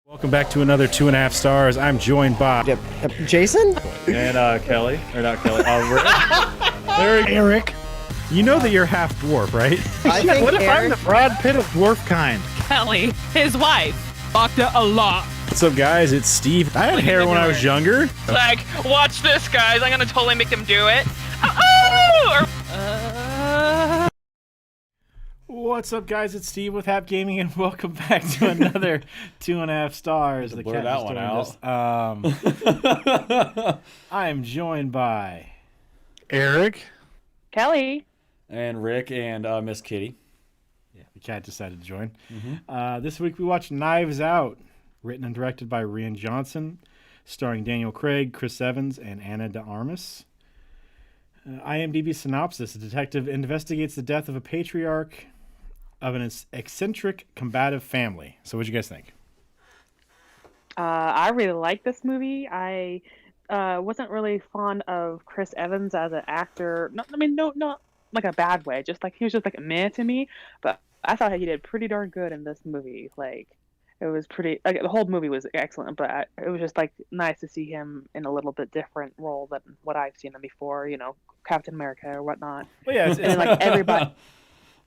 Welcome back to another 2.5 stars. I'm joined by Jason? And Kelly, or not Kelly, Erik. You know that you're half dwarf, right? I think What if I'm Erik, the Brad Pitt of dwarf kind? Kelly, his wife, fucked it a lot. What's up, guys? It's Steve. I had hair when I was younger. Like, watch this, guys. I'm gonna totally make them do it. What's up, guys? It's Steve with Hap Gaming, and welcome back to another 2.5 stars. The blur that one out. I am joined by Erik? Kelly. and Rick and Miss Kitty. the cat decided to join. This week we watched Knives Out, written and directed by Rian Johnson, starring Daniel Craig, Chris Evans, and Ana de Armas. IMDb synopsis: a detective investigates the death of a patriarch of an eccentric, combative family. So what'd you guys think? I really like this movie. I wasn't really fond of Chris Evans as an actor. Not like a bad way. Just like he was just like a meh to me. But I thought he did pretty darn good in this movie. Like it was pretty. Like, the whole movie was excellent, but it was just like nice to see him in a little bit different role than what I've seen him before. You know, Captain America or whatnot. Well, yeah, And then, like everybody.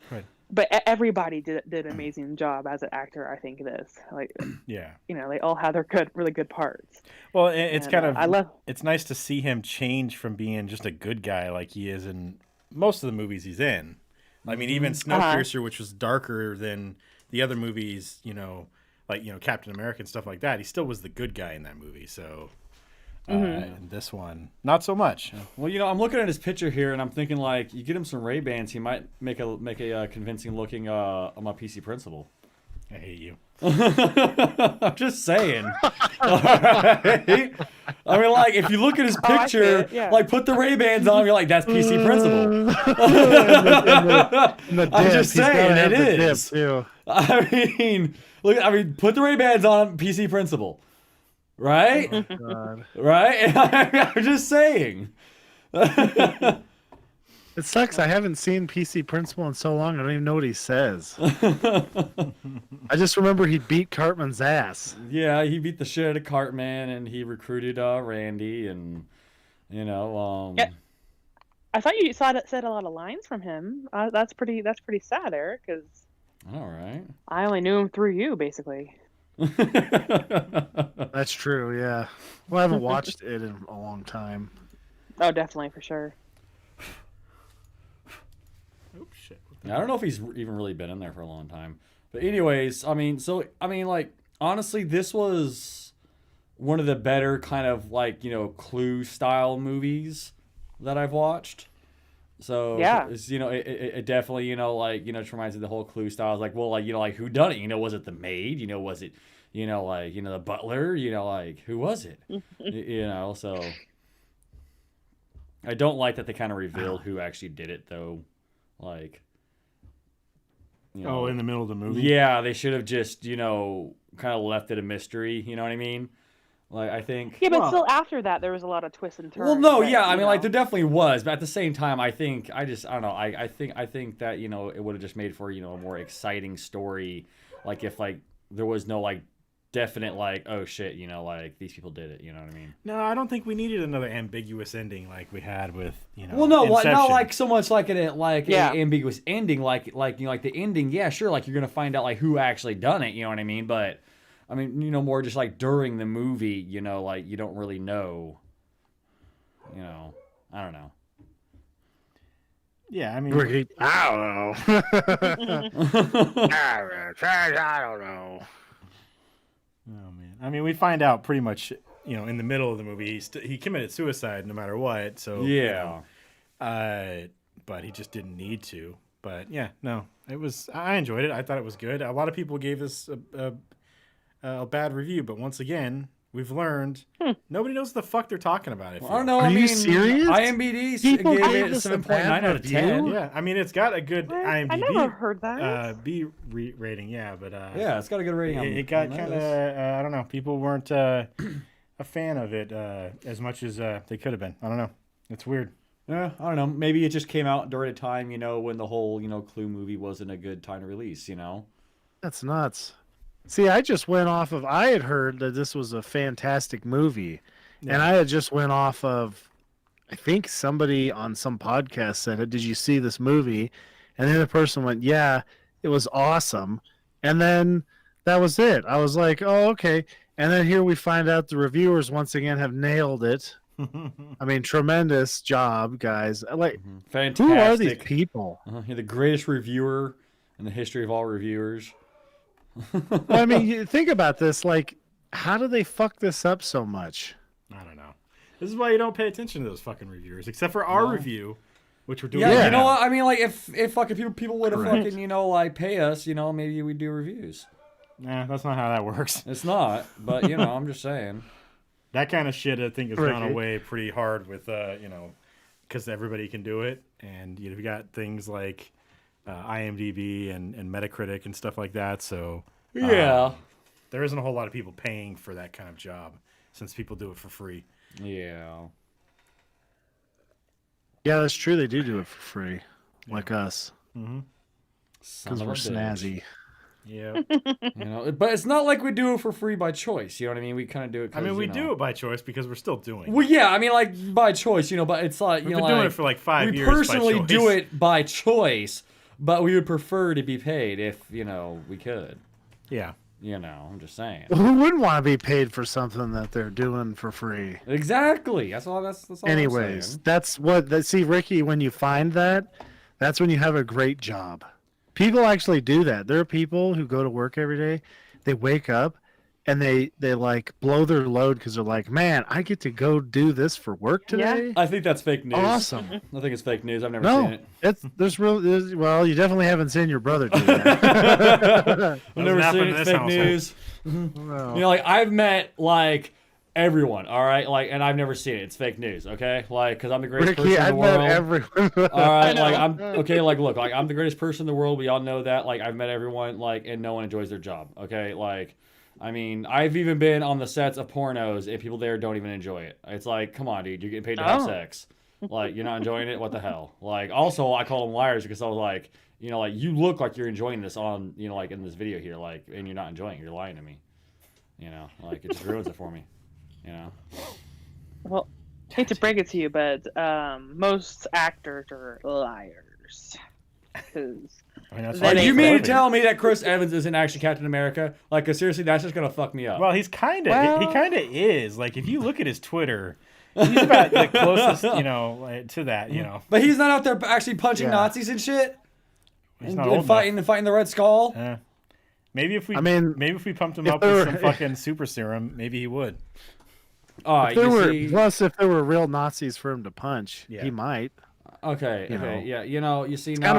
Right. But everybody did an amazing job as an actor. I think this, like, Yeah. you know, they all had their really good parts. Well, it's And, kind of. I love. It's nice to see him change from being just a good guy like he is in most of the movies he's in. I mean, even Snowpiercer, which was darker than the other movies, like Captain America and stuff like that. He still was the good guy in that movie. So. In this one, not so much. Well, I'm looking at his picture here, and I'm thinking like, you get him some Ray-Bans, he might make a convincing looking my PC principal. I hate you. I'm just saying. All right? I mean, like, if you look at his I see picture, it, yeah. like, put the Ray-Bans on, you're like, that's PC principal. I'm just saying, it is. Too. I mean, put the Ray-Bans on, PC principal. Right? Oh, God. Right? I'm just saying. It sucks. I haven't seen PC Principal in so long. I don't even know what he says. I just remember he beat Cartman's ass. Yeah, he beat the shit out of Cartman, and he recruited Randy, and Yeah. I thought you said a lot of lines from him. That's pretty sad, Eric, because all right. I only knew him through you, basically. That's true, yeah. Well, I haven't watched it in a long time. Oh, definitely, for sure. Oh shit! I don't know if he's even really been in there for a long time. But anyways, like, honestly, this was one of the better kind of like, Clue style movies that I've watched. So Yeah. it's, it definitely, just reminds me of the whole Clue style. It's like, well, like, like who done it? Was it the maid? Was it, the butler? Like who was it? So I don't like that they kind of revealed who actually did it though. Like, in the middle of the movie. yeah, they should have just, kind of left it a mystery. You know what I mean? Like, I think. Yeah, but Well- still after that, there was a lot of twists and turns. Well, no, that, yeah, I you mean, like, know. there definitely was, but at the same time, I don't know, I think that, it would have just made for, a more exciting story, like, if, like, there was no, like, definite, like, oh, shit, like, these people did it, you know what I mean? No, I don't think we needed another ambiguous ending like we had with Well, no, Inception. not like so much like an Yeah. ambiguous ending, like the ending, yeah, sure, like, you're going to find out, like, who actually done it, you know what I mean? But, I mean, more just, like, during the movie, like, you don't really know, I don't know. Yeah, I mean, I don't know. I don't know. oh man, I mean, we find out pretty much, in the middle of the movie, he committed suicide no matter what. So Yeah. but he just didn't need to. But yeah, no, I enjoyed it. I thought it was good. A lot of people gave this a bad review, but once again, we've learned nobody knows the fuck they're talking about. I don't know. Are I you mean, serious? IMDb People gave gave it this a 7.9 bad out of 10. review? Yeah, I mean, it's got a good What? IMDb I never heard that. rating. Yeah, but Yeah, it's got a good rating. it got kind of I don't know. People weren't a fan of it as much as they could have been. I don't know. It's weird. Yeah, I don't know. Maybe it just came out during a time, when the whole, Clue movie wasn't a good time to release, That's nuts. See, I just went off of. I had heard that this was a fantastic movie, and I had just went off of. I think somebody on some podcast said, "Did you see this movie?" And then the person went, "Yeah, it was awesome." And then that was it. I was like, "Oh, okay." And then here we find out the reviewers once again have nailed it. I mean, tremendous job, guys. Like, Fantastic. who are these people? You're the greatest reviewer in the history of all reviewers. Well, I mean, you think about this. Like, how do they fuck this up so much? I don't know. This is why you don't pay attention to those fucking reviewers, except for our review, which we're doing. Yeah, right you know now. what? I mean, like, if fucking people would have Correct. fucking, you know, like, pay us, you know, maybe we'd do reviews. Nah, that's not how that works. It's not, but, you know, I'm just saying. That kind of shit, I think, has Right. gone away pretty hard with, you know, because everybody can do it, and you got things like IMDb and Metacritic and stuff like that. So Yeah. there isn't a whole lot of people paying for that kind of job since people do it for free. Yeah. Yeah, that's true. They do it for free, like us, Son because of we're a bitch. snazzy. Yeah, You know, but it's not like we do it for free by choice. You know what I mean? We kind of do it. I mean, we do it by choice because we're still doing it. Well, yeah, I mean, like by choice, you know, but it's like We've you been know, doing like, it for like 5 we years. personally by do choice. it by choice, but we would prefer to be paid if you know we could. Yeah. You know, I'm just saying. Who wouldn't want to be paid for something that they're doing for free? Exactly. That's all. That's all. I'm Anyways, saying. that's what. See, Ricky, when you find that, that's when you have a great job. People actually do that. There are people who go to work every day. They wake up and they like blow their load because they're like, man, I get to go do this for work Yeah. today. I think that's fake news. Awesome. I think it's fake news. I've never seen No, it. well, you definitely haven't seen your brother do that. I've never happen seen in it. this Fake household. news. Well, You know, like I've met like everyone. All right, like, and I've never seen it. It's fake news. Okay, like, because I'm the greatest Ricky, person in I've the met world. everyone. All right, like I'm okay. Like, look, like I'm the greatest person in the world. We all know that. Like, I've met everyone. Like, and no one enjoys their job. Okay, like, I mean, I've even been on the sets of pornos, and people there don't even enjoy it. It's like, come on, dude, you're getting paid to have Oh. sex. Like, you're not enjoying it. What the hell? Like, also, I call them liars because I was like, you know, like you look like you're enjoying this on, you know, like in this video here, like, and you're not enjoying it. You're lying to me. You know, like it just ruins it for me. You know. Well, hate to break it to you, but most actors are liars. 'Cause I mean, that's Then why Like, they you mean to Logan. tell me that Chris Evans isn't actually Captain America? Like, 'cause seriously, that's just gonna fuck me up. Well, he's kind of. Well- He kind of is. Like, if you look at his Twitter, he's about the closest, you know, like, to that. You know, But he's not out there actually punching Yeah. Nazis and shit, he's and, not and old fighting the Red Skull. enough. Maybe if we, I mean, maybe if we pumped him if up with there some were- fucking super serum, maybe he would. Oh, If there you were, see. plus, if there were real Nazis for him to punch, Yeah. he might. Okay, you okay, know. yeah. You know, you see It's now.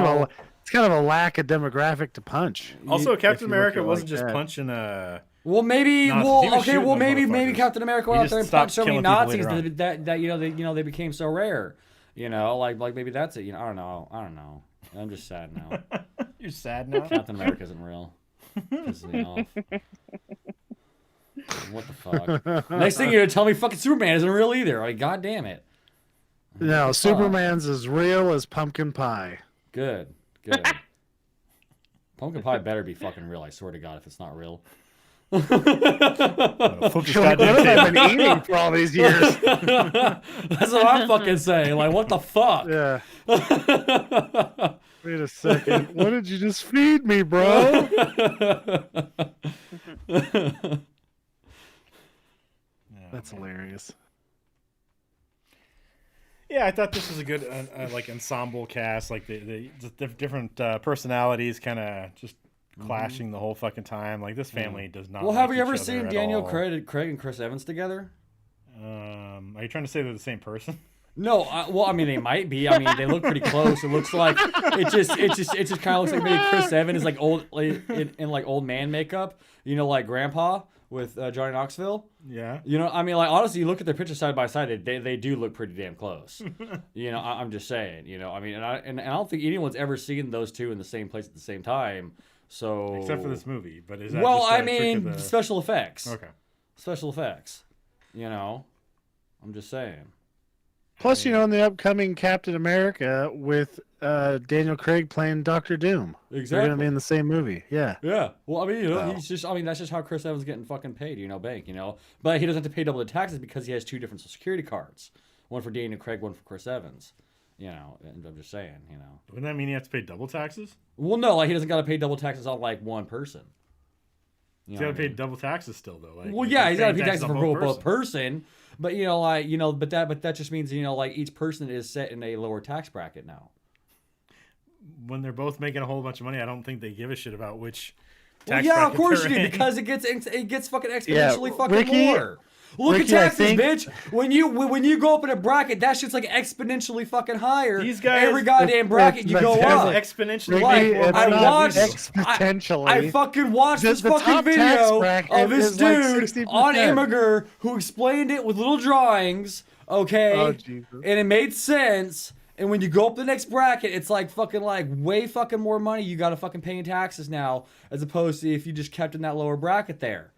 kind of a lack of demographic to punch. Also, if Captain you look America at it wasn't like just that. punching Well, maybe. Nazis. He Well, was okay. shooting Well, them maybe motherfuckers. Captain America went He out there and just stopped punched so many killing people Nazis later on. that you know they became so rare. You know, like maybe that's it. You know, I don't know. I'm just sad now. You're sad now. Captain America isn't real. Pisses me off. What the fuck? Next thing you're gonna tell me, fucking Superman isn't real either. Like, god damn it. No, Superman's as real as pumpkin pie. Good. Pumpkin pie better be fucking real. I swear to God, if it's not real. Flip this Like, goddamn what have I table. been eating for all these years? That's what I'm fucking saying. Like, what the fuck? Yeah. Wait a second. What did you just feed me, bro? That's hilarious. Yeah, I thought this was a good like ensemble cast, like the different personalities kind of just clashing the whole fucking time. Like this family does not. Well, have like you each ever other seen at Daniel all. Craig and Chris Evans together? Are you trying to say they're the same person? No, well, I mean they might be. I mean they look pretty close. It looks like it just kind of looks like maybe Chris Evans is like old like, in like old man makeup. You know, like Grandpa with Johnny Knoxville. Yeah. You know, I mean, like honestly, you look at their pictures side by side, they do look pretty damn close. You know, I'm just saying. You know, I mean, and I don't think anyone's ever seen those two in the same place at the same time. So Except for this movie, but is that well, just a I trick mean, of the... special effects. Okay. Special effects. You know, I'm just saying. Plus, you know, in the upcoming Captain America with Daniel Craig playing Doctor Doom. They're Exactly. gonna be in the same movie. Yeah. Yeah. Well, I mean, Wow. he's just. I mean, that's just how Chris Evans is getting fucking paid. Bank. But he doesn't have to pay double the taxes because he has 2 different Social Security cards. One for Daniel Craig, one for Chris Evans. And I'm just saying. Wouldn't that mean you have to pay double taxes? Well, no, like he doesn't got to pay double taxes on like one person. He's got to pay double taxes still, though. Like, Well, yeah, he's got to pay taxes on for both person. But but that just means like each person is set in a lower tax bracket now. When they're both making a whole bunch of money, I don't think they give a shit about which. Well, Tax yeah, of bracket course they're you do in. because it gets fucking exponentially fucking Ricky- more. Look Ricky, at I taxes, think- bitch. When you go up in a bracket, that shit's like exponentially fucking higher. These guys- every goddamn bracket you go That's up. Exponentially. Ricky, Like, it's I not watched- exponentially. I fucking watched this The fucking top tax video bracket of this is like dude 60%. on Imgur who explained it with little drawings, okay? Oh, Jesus. And it made sense. And when you go up the next bracket, it's like fucking like way fucking more money you gotta fucking pay in taxes now, as opposed to if you just kept in that lower bracket there.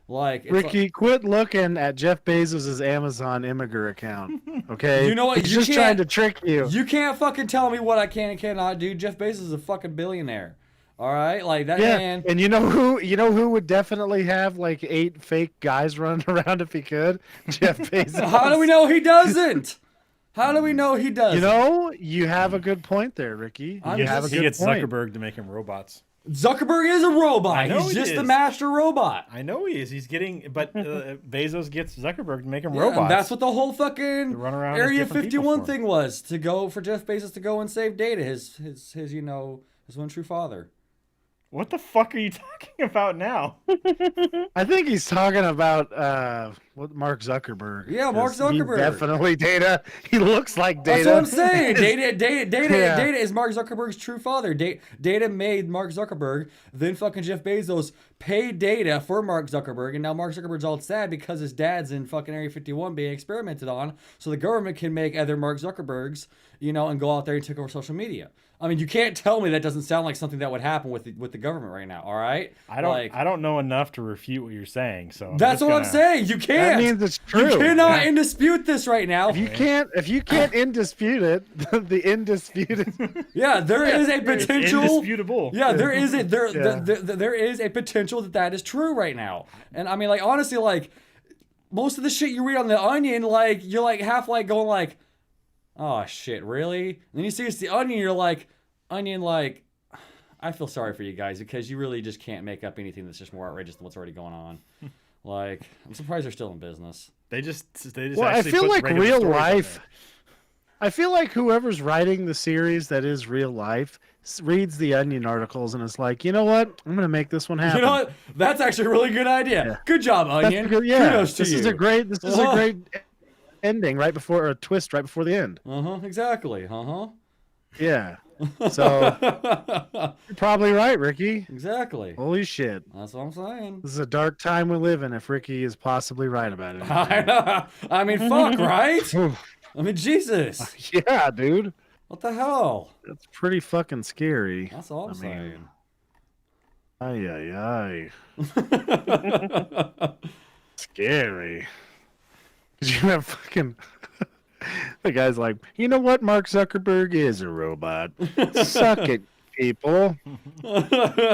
Like it's Ricky, quit looking at Jeff Bezos' Amazon Imgur account. Okay, You know what? He's You just can't- trying to trick you. You can't fucking tell me what I can and cannot do. Jeff Bezos is a fucking billionaire. All right, like that Yeah, man. and you know who would definitely have like 8 fake guys running around if he could? Jeff Bezos. How do we know he doesn't? How do we know he doesn't? You have a good point there, Ricky. I'm You just- have a He good gets point. Zuckerberg to make him robots. Zuckerberg is a robot. I know He's he just the is. master robot. I know he is. He's getting, but Bezos gets Zuckerberg to make him Yeah, robots. and that's what the whole fucking To run around as Area different people 51 for him. thing was, to go for Jeff Bezos to go and save Data, his one true father. What the fuck are you talking about now? I think he's talking about Mark Zuckerberg. Yeah, Mark 'Cause he's Zuckerberg. definitely Data. He looks like Data. That's what I'm saying. Data Yeah. is Mark Zuckerberg's true father. Data made Mark Zuckerberg. Then fucking Jeff Bezos paid Data for Mark Zuckerberg, and now Mark Zuckerberg's all sad because his dad's in fucking Area 51 being experimented on, so the government can make other Mark Zuckerbergs, and go out there and take over social media. I mean, you can't tell me that doesn't sound like something that would happen with the government right now. All right, I don't know enough to refute what you're saying. So That's what I'm saying. You can't. That means it's true. You cannot dispute this right now. If you can't indispute it, the indisputed. Yeah, there is a It's potential. indisputable. Yeah, there is Yeah. there is a potential that is true right now. And I mean, like, honestly, like, most of the shit you read on The Onion, like, you're like half like going like, oh shit, really? And then you see it's The Onion, you're like, Onion, like, I feel sorry for you guys because you really just can't make up anything that's just more outrageous than what's already going on. Like, I'm surprised they're still in business. They just Well, I actually feel put like regular real stories on life. there. I feel like whoever's writing the series that is real life reads the Onion articles and is like, you know what? I'm gonna make this one happen. You know what? That's actually a really good idea. Yeah. Good job, That's Onion. a good- yeah, Kudos to this you. is a great. This is Uh-huh. a great ending right before, or a twist right before the end. Exactly. Uh-huh. Yeah. So you're probably right, Ricky. Exactly. Holy shit. That's what I'm saying. This is a dark time we live in if Ricky is possibly right about it. I mean, fuck, right? I mean, Jesus. Yeah, dude. What the hell? That's pretty fucking scary. That's all I'm saying. Ay, ay, ay. Scary. 'Cause you have fucking. The guy's like, you know what? Mark Zuckerberg is a robot. Suck it, people.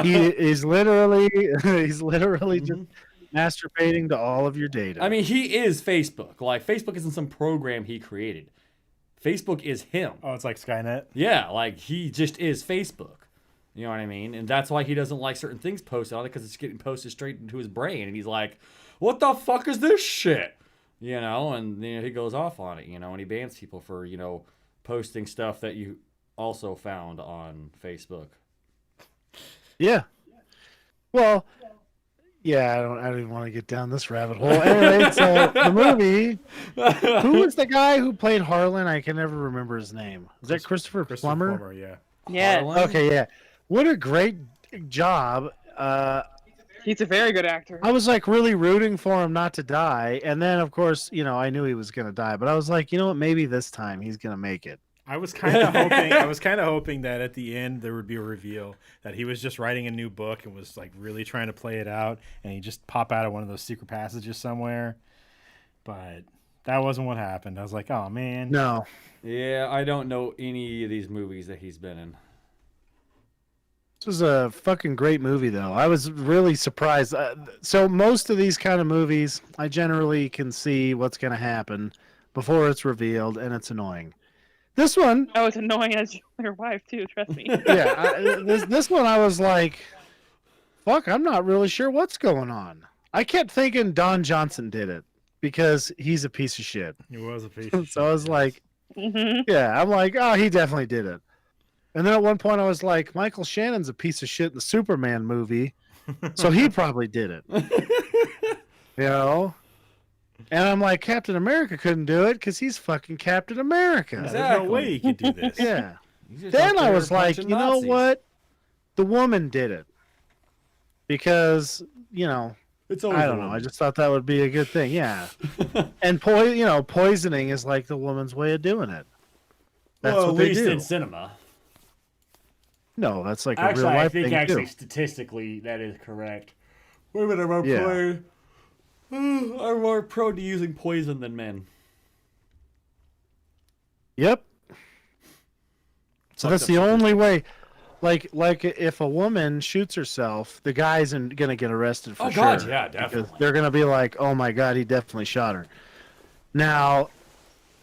He is literally, he's literally just masturbating to all of your data. I mean, he is Facebook. Like, Facebook isn't some program he created. Facebook is him. Oh, it's like Skynet. Yeah, like, he just is Facebook. You know what I mean? And that's why he doesn't like certain things posted on it, because it's getting posted straight into his brain. And he's like, what the fuck is this shit? And he goes off on it, and he bans people for, posting stuff that you also found on Facebook. Yeah. Well, yeah, I don't even want to get down this rabbit hole. Anyway, so the movie. Who was the guy who played Harlan? I can never remember his name. Was that Christopher Plummer? Yeah. Yeah, Harlan? Okay, yeah. What a great job. he's a very good actor. I was like really rooting for him not to die, and then of course, I knew he was gonna die, but I was like, you know what? Maybe this time he's gonna make it. I was kind of hoping. I was kind of hoping that at the end there would be a reveal that he was just writing a new book and was like really trying to play it out, and he just pop out of one of those secret passages somewhere. But That wasn't what happened. I was like, oh man. No. Yeah, I don't know any of these movies that he's been in. This was a fucking great movie, though. I was really surprised. So most of these kind of movies, I generally can see what's going to happen before it's revealed, and it's annoying. This one, Oh, it's annoying as your wife too. Trust me. yeah, this one I was like, fuck, I'm not really sure what's going on. I kept thinking Don Johnson did it because he's a piece of shit. He was a piece of shit. So I was yes. like, hmm yeah, I'm like, oh, he definitely did it. And then at one point I was like, Michael Shannon's a piece of shit in the Superman movie, so he probably did it. You know? And I'm like, Captain America couldn't do it because he's fucking Captain America. There's Exactly. no way he could do this. Yeah. He's just Then up I there was like, you punching know Nazis. what? The woman did it. Because, you know, It's always I a don't know. woman. I just thought that would be a good thing. Yeah. And poisoning is like the woman's way of doing it. That's well, what at they least do. in cinema. No, that's like a Actually, real I life think thing actually too. statistically that is correct. Women are more Yeah. are more prone to using poison than men. Yep. So Fucked that's up the statistic. only way. Like if a woman shoots herself, the guy's gonna get arrested for Oh, sure. God, yeah, Because definitely. they're gonna be like, "Oh my God, he definitely shot her." Now,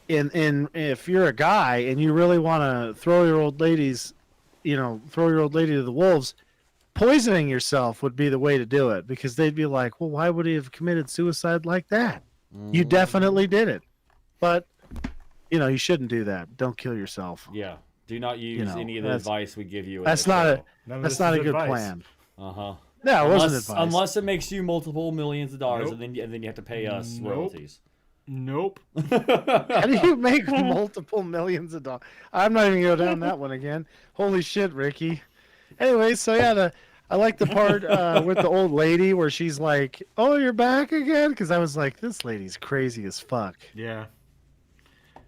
in if you're a guy and you really want to throw your old lady to the wolves, poisoning yourself would be the way to do it because they'd be like, "Well, why would he have committed suicide like that? You Mm, definitely did it." But you shouldn't do that. Don't kill yourself. Yeah. Do not use know, any of the that's- advice we give you. That's not None of That's this not is a good advice. plan. Uh huh. No, it wasn't advice. Unless it makes you multiple millions of dollars, Nope. and then you have to pay us Nope. royalties. Nope. How do you make multiple millions of dollars? I'm not even going to go down that one again. Holy shit, Ricky. Anyway, so yeah, I like the part with the old lady where she's like, "Oh, you're back again?" Because I was like, "This lady's crazy as fuck." Yeah.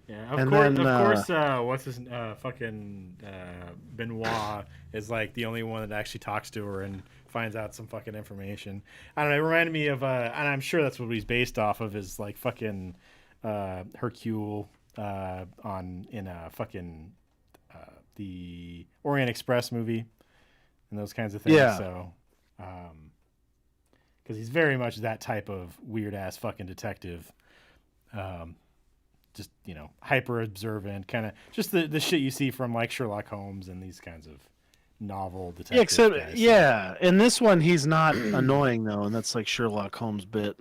Yeah. And Of then, course, what's his fucking Benoit is like the only one that actually talks to her and finds out some fucking information. I don't know. It reminded me of, and I'm sure that's what he's based off of, is like fucking Hercule in fucking the Orient Express movie and those kinds of things. Yeah. So, because he's very much that type of weird ass fucking detective. Just hyper observant, kind of just the shit you see from like Sherlock Holmes and these kinds of novel detective Yeah, except guys. yeah, in this one he's not annoying though, and that's like Sherlock Holmes bit.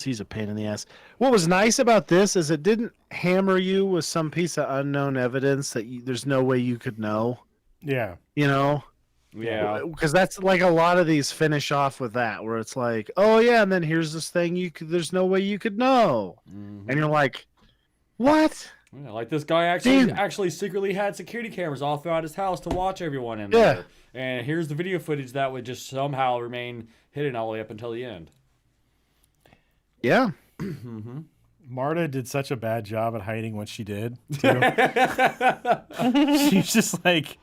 He's a pain in the ass. What was nice about this is it didn't hammer you with some piece of unknown evidence that there's no way you could know. Yeah. Yeah. Because that's like a lot of these finish off with that, where it's like, oh yeah, and then here's this thing there's no way you could know, Mhm. and you're like, what? Yeah, like this guy Dude. actually secretly had security cameras all throughout his house to watch everyone in Yeah. there. And here's the video footage that would just somehow remain hidden all the way up until the end. Yeah, Mm-hmm. Marta did such a bad job at hiding what she did, too. She's just like,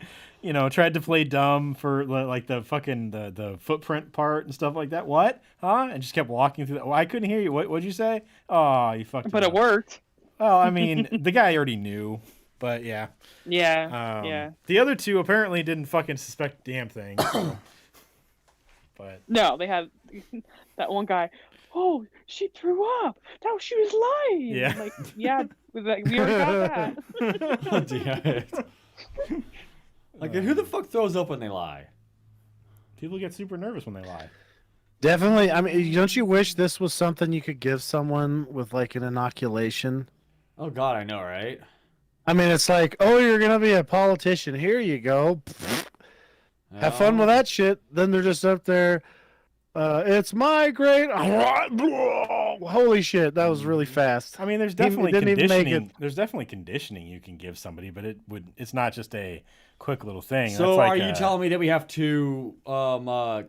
tried to play dumb for like the fucking the footprint part and stuff like that. What? Huh? And just kept walking through that. Well, I couldn't hear you. What'd you say? Oh, you fucked But it it up. worked. Well, I mean, the guy already knew, but yeah. Yeah. Yeah. The other two apparently didn't fucking suspect a damn thing. So. But No, they had that one guy. Oh, she threw up. No, she was lying. Yeah. Like, yeah, we already got that. Like, who the fuck throws up when they lie? people get super nervous when they lie. definitely. I mean, don't you wish this was something you could give someone with like an inoculation? Oh God, I know, right? I mean, it's like, oh, you're gonna be a politician. Here you go. Have fun with that shit. Then they're just up there. It's my great. Holy shit, that was really fast. I mean, there's He definitely didn't even make conditioning. it. There's definitely conditioning you can give somebody, but it's not just a quick little thing. So That's like are you telling me that we have to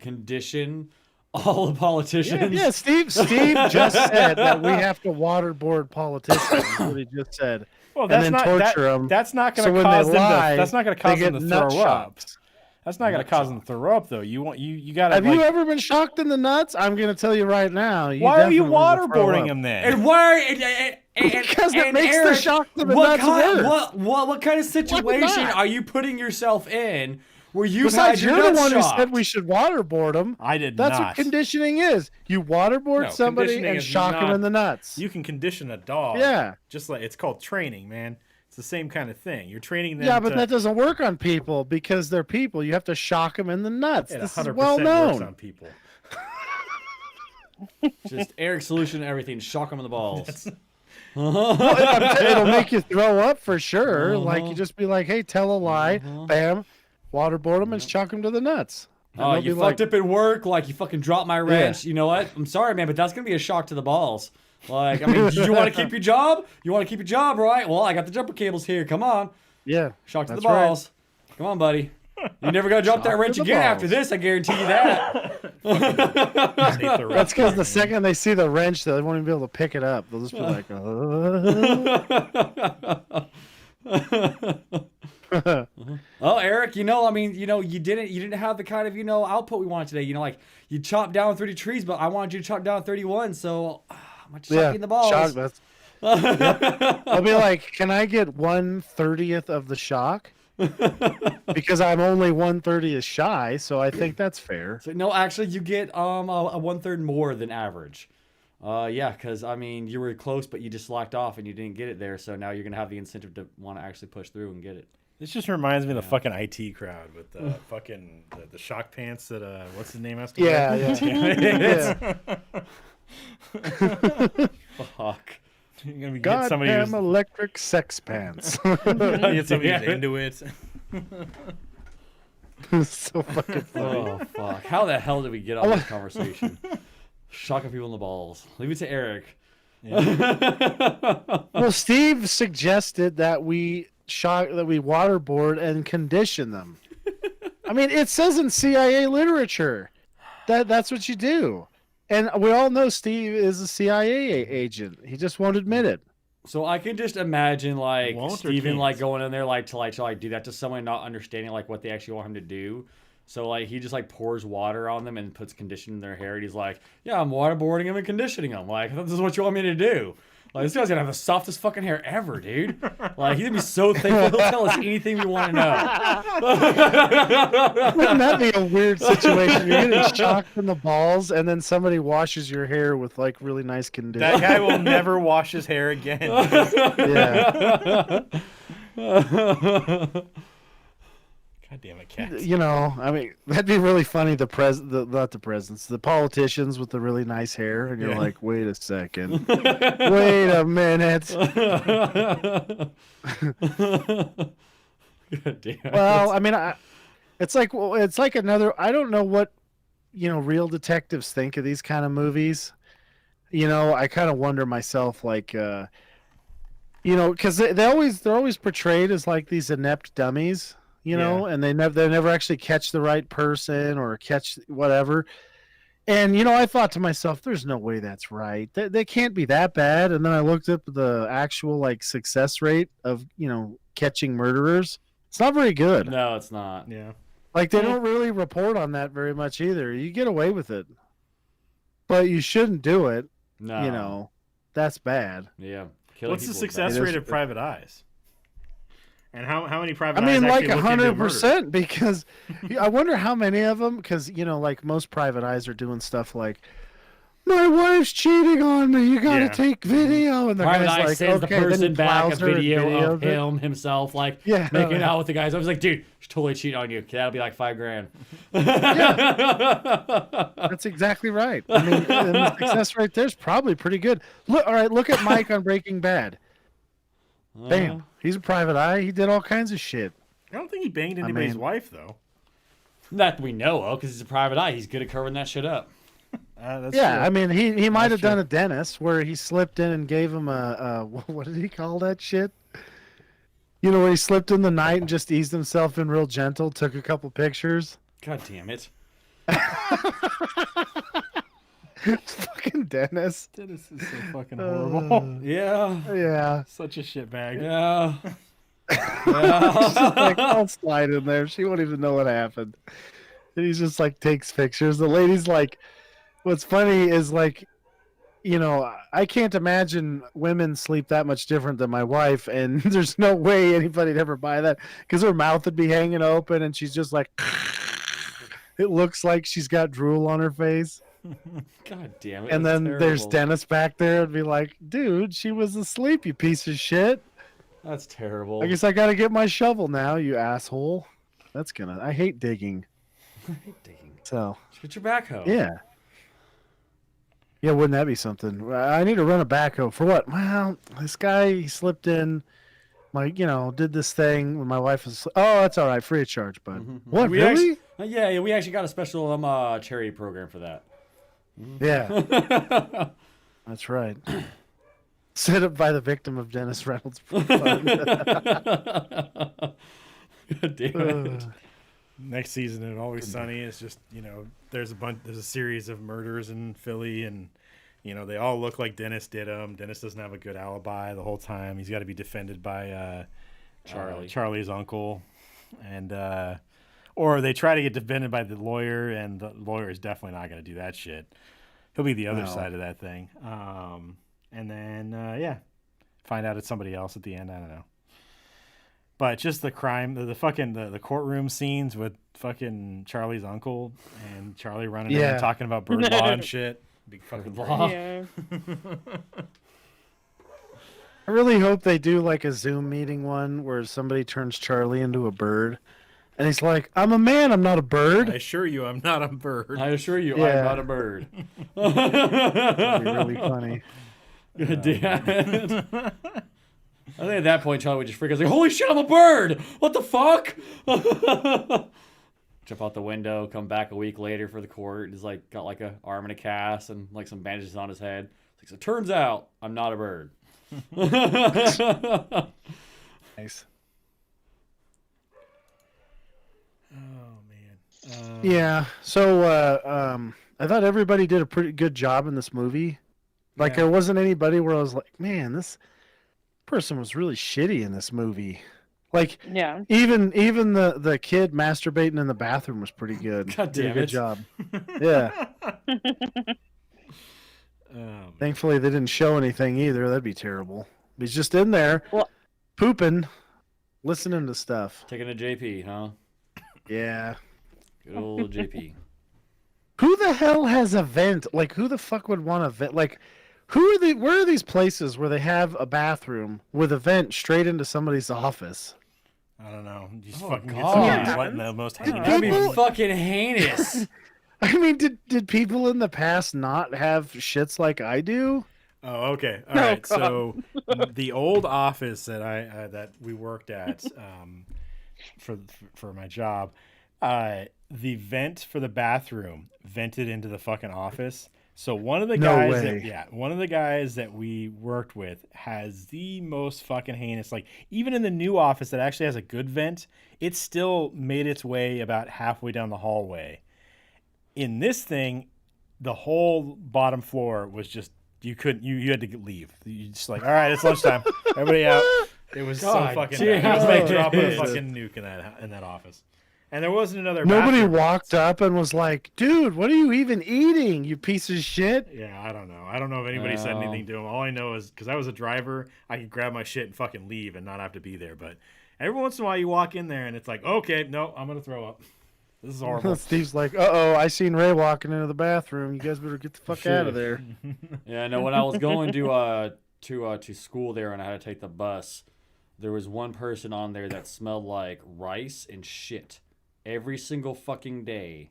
condition all the politicians? Yeah, Steve just said that we have to waterboard politicians. That's what he just said. Well, and that's then not torture them. That's not So going to when they cause them lie, to. That's not going to they cause them get to nut throw up. shots. That's not gonna cause them to throw up though. You gotta. Have you ever been shocked in the nuts? I'm gonna tell you right now. Why are you definitely will throw waterboarding up. him then? And why? Because it makes Eric, the shock to the nuts worse. What kind of situation are you putting yourself in where you Besides, had your you're the nuts one shocked? who said we should waterboard them. I did That's not. what conditioning is. You waterboard No, somebody conditioning and is shock them not- in the nuts. You can condition a dog. Yeah. Just like it's called training, man. It's the same kind of thing. You're training them. Yeah, but to, that doesn't work on people because they're people. You have to shock them in the nuts. it This 100% is well works known. on people. Just Eric's solution to everything: shock them in the balls. It'll make you throw up for sure. Like you just be like, "Hey, tell a lie." Bam, waterboard them and shock them to the nuts. And Oh, they'll you be fucked like, up at work, like you fucking dropped my wrench. You know what? I'm sorry, man, but that's gonna be a shock to the balls. Like, I mean, you want to keep your job? You want to keep your job, right? Well, I got the jumper cables here. Come on, Yeah, shock to the that's right. balls. Come on, buddy. You're never gonna drop that Shock wrench to the again after balls. this. I guarantee you that. That's because the second they see the wrench, they won't even be able to pick it up. They'll just be like, Oh, Eric, I mean, you didn't have the kind of, output we wanted today. Like you chopped down 30 trees, but I wanted you to chop down 31. So I'm gonna shock you in the balls. shock. I'll be like, can I get 1/30th of the shock? Because I'm only 1/30th shy, so I think that's fair. So, no, actually, you get a 1/3 more than average. Yeah, because I mean, you were close, but you just locked off and you didn't get it there. So now you're gonna have the incentive to want to actually push through and get it. This just reminds me of the fucking IT crowd with the fucking the shock pants that what's his name has to Yeah, wear? yeah. Fuck. You're gonna be getting somebody Goddamn who's, electric sex pants. get somebody who's into it. So fucking funny. Oh fuck! How the hell did we get on this conversation? Shocking people in the balls. Leave it to Eric. Well, Steve suggested that we waterboard and condition them. I mean, it says in CIA literature that that's what you do. And we all know Steve is a CIA agent. He just won't admit it. So I can just imagine like Won't or Steven can't? like going in there to do that to someone, not understanding like what they actually want him to do. So like he just like pours water on them and puts condition in their hair, and he's like, "Yeah, I'm waterboarding them and conditioning them. Like this is what you want me to do." Like this guy's gonna have the softest fucking hair ever, dude. Like he's gonna be so thankful. He'll tell us anything we want to know. Wouldn't that be a weird situation? You're getting shocked in the balls, and then somebody washes your hair with like really nice conditioner. That guy will never wash his hair again. Yeah. God damn it, cats. You know, I mean, that'd be really funny. Not the presidents, the politicians with the really nice hair, and you're Yeah. like, wait a second, wait a minute. God damn it. Well, I mean, it's like another. I don't know what real detectives think of these kind of movies. I kind of wonder myself, like, because they're always portrayed as like these inept dummies. And they never actually catch the right person or catch whatever. And I thought to myself, there's no way that's right. They can't be that bad. And then I looked up the actual like success rate of catching murderers. It's not very good. No, it's not. Yeah. Like they don't really report on that very much either. You get away with it, but you shouldn't do it. No. That's bad. Yeah. Killing What's the people is success bad. rate of Private Eyes? And how many private I mean, eyes like actually look into a murder? 100%, because I wonder how many of them, because, like most private eyes are doing stuff like, my wife's cheating on me, you gotta Yeah. take video. And the Private guy's Eye like, sends okay, the then he person back a plows her and video of videos it. him himself, like Yeah. making out with the guys. I was like, dude, she's totally cheating on you. That'll be like $5,000. That's exactly right. I mean, and the success rate there's probably pretty good. All right, look at Mike on Breaking Bad. Bam. He's a private eye. He did all kinds of shit. I don't think he banged anybody's mean- wife, though. That we know of, because he's a private eye. He's good at covering that shit up. That's Yeah, true. I mean, he might have That's done true. a dentist where he slipped in and gave him a what did he call that shit? Where he slipped in the night and just eased himself in real gentle, took a couple pictures. God damn it. Fucking dentist. Dennis is so fucking horrible. Yeah. Yeah. Such a shitbag. Yeah. He's just like, I'll slide in there. She won't even know what happened. And he's just like takes pictures. The lady's like, what's funny is like, I can't imagine women sleep that much different than my wife, and there's no way anybody'd ever buy that because her mouth would be hanging open, and she's just like, it looks like she's got drool on her face. God damn it. And that's then terrible. there's Dennis back there and be like, dude, she was asleep, you piece of shit. That's terrible. I guess I gotta get my shovel now, you asshole. I hate digging. I hate digging. So Get your backhoe. yeah. Yeah, wouldn't that be something? I need to run a backhoe. For what? Well, this guy, he slipped in, did this thing when my wife was. Oh, that's all right. Free of charge, bud. What, We really? Yeah, we actually got a special charity program for that. Yeah. That's right. Set up by the victim of Dennis Reynolds. God damn it. Next season in Always Sunny is just, there's a series of murders in Philly, and they all look like Dennis did them. Dennis doesn't have a good alibi the whole time. He's got to be defended by Charlie's uncle, and or they try to get defended by the lawyer, and the lawyer is definitely not going to do that shit. He'll be the other side of that thing, and then find out it's somebody else at the end. I don't know. But just the crime, the courtroom scenes with fucking Charlie's uncle and Charlie running around talking about bird law and shit. Big fucking law. Yeah. I really hope they do like a Zoom meeting one where somebody turns Charlie into a bird. And he's like, I'm a man, I'm not a bird. I assure you, I'm not a bird. I assure you, Yeah. I'm not a bird. That'd be really funny. God damn it. I think at that point, Charlie would just freak out. Like, holy shit, I'm a bird! What the fuck? Jump out the window, come back a week later for the court. He's like, got like a arm in a cast and like some bandages on his head. It's like, so turns out, I'm not a bird. Nice. Oh, man. Yeah. So I thought everybody did a pretty good job in this movie. Like there wasn't anybody where I was like, man, this person was really shitty in this movie. Like Yeah. even the kid masturbating in the bathroom was pretty good. God Did a damn good it. job. Yeah. Thankfully they didn't show anything either. That'd be terrible. He's just in there Well- pooping, listening to stuff. Taking a JP, huh? Yeah. Good old JP. Who the hell has a vent? Like, who the fuck would want a vent? Like, where are these places where they have a bathroom with a vent straight into somebody's office? I don't know. You just Oh, fucking get God. somebody Yeah. letting the most hanging That'd be People- fucking heinous. I mean, did people in the past not have shits like I do? Oh, okay. All Oh, right. God. So the old office that that we worked at for my job, the vent for the bathroom vented into the fucking office. So one of the No guys way. one of the guys that we worked with has the most fucking heinous, like even in the new office that actually has a good vent, it still made its way about halfway down the hallway. In this thing, the whole bottom floor was just you had to leave. You just like, all right, it's lunchtime. Everybody out. It was God so fucking damn. bad. It was like dropping a Jesus. fucking nuke in that office. And there wasn't another Nobody bathroom. walked up and was like, dude, what are you even eating, you piece of shit? Yeah, I don't know. I don't know if anybody said anything to him. All I know is because I was a driver, I could grab my shit and fucking leave and not have to be there. But every once in a while, you walk in there and it's like, okay, no, I'm gonna throw up. This is horrible. Steve's like, uh-oh, I seen Ray walking into the bathroom. You guys better get the fuck out of there. Yeah, no. When I was going to school there and I had to take the bus, there was one person on there that smelled like rice and shit every single fucking day.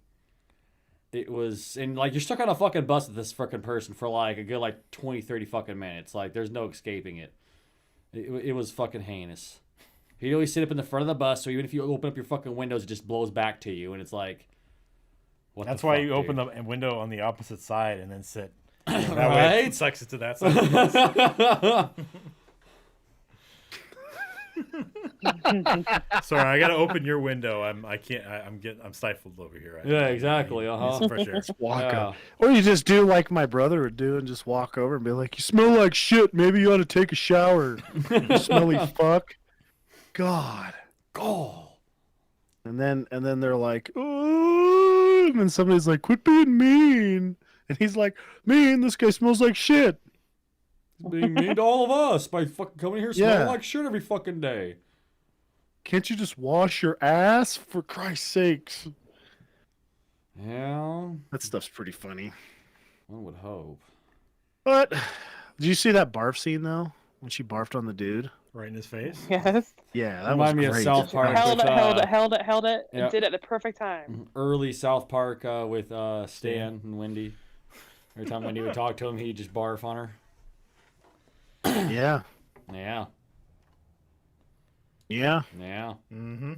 It was, and like you're stuck on a fucking bus with this fucking person for like a good like 20, 30 fucking minutes. Like there's no escaping it. It was fucking heinous. He'd always sit up in the front of the bus, so even if you open up your fucking windows, it just blows back to you, and it's like, what That's the why fuck, you open dude? the window on the opposite side and then sit. That way Right? it sucks it to that side. Of the bus. Sorry, I gotta open your window. I'm stifled over here. Yeah, exactly, I need uh-huh. some fresh air. Walk Yeah. up. Or you just do like my brother would do and just walk over and be like, you smell like shit. Maybe you ought to take a shower. You smelly fuck. God. Oh. And then they're like, oh, and then somebody's like, quit being mean. And he's like, mean, this guy smells like shit. He's being mean to all of us by fucking coming here smelling Yeah. like shit every fucking day. Can't you just wash your ass? For Christ's sakes. Yeah, That stuff's pretty funny. one would hope. But did you see that barf scene though? When she barfed on the dude? Right in his face. Yes. Yeah, that Remind was me of great. South Park. Held with, it, held it, yeah. and did it at the perfect time. Early South Park with Stan and Wendy. Every time Wendy would talk to him, he'd just barf on her. Yeah. Yeah. Yeah. Yeah. Mm-hmm.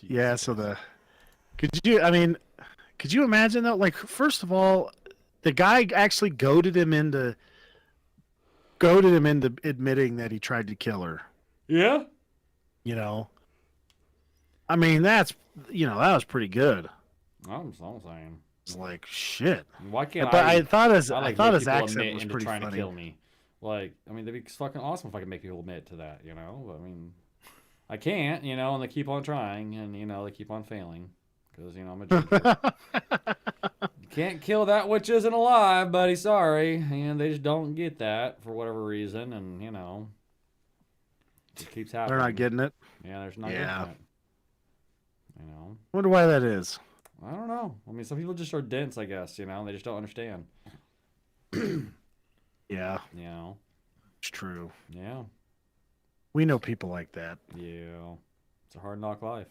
Yeah, so could you imagine that? Like, first of all, the guy actually goaded him into admitting that he tried to kill her. Yeah? You know? I mean, that was pretty good. I'm saying. It's like, shit. Why can't But I I thought his make accent people was admit into pretty trying funny. to kill me? Like, I mean, that'd be fucking awesome if I could make people admit to that, you know? But, I mean, I can't, you know, and they keep on trying, and, you know, they keep on failing. Because, you know, I'm a joker. You can't kill that which isn't alive, buddy, sorry. And they just don't get that for whatever reason, and, you know, it just keeps happening. They're not getting it. Yeah, there's not Yeah. getting it. You know? Wonder why that is. I don't know. I mean, some people just are dense, I guess, you know? They just don't understand. Yeah, You know? it's true. Yeah. We know people like that. Yeah. It's a hard knock life.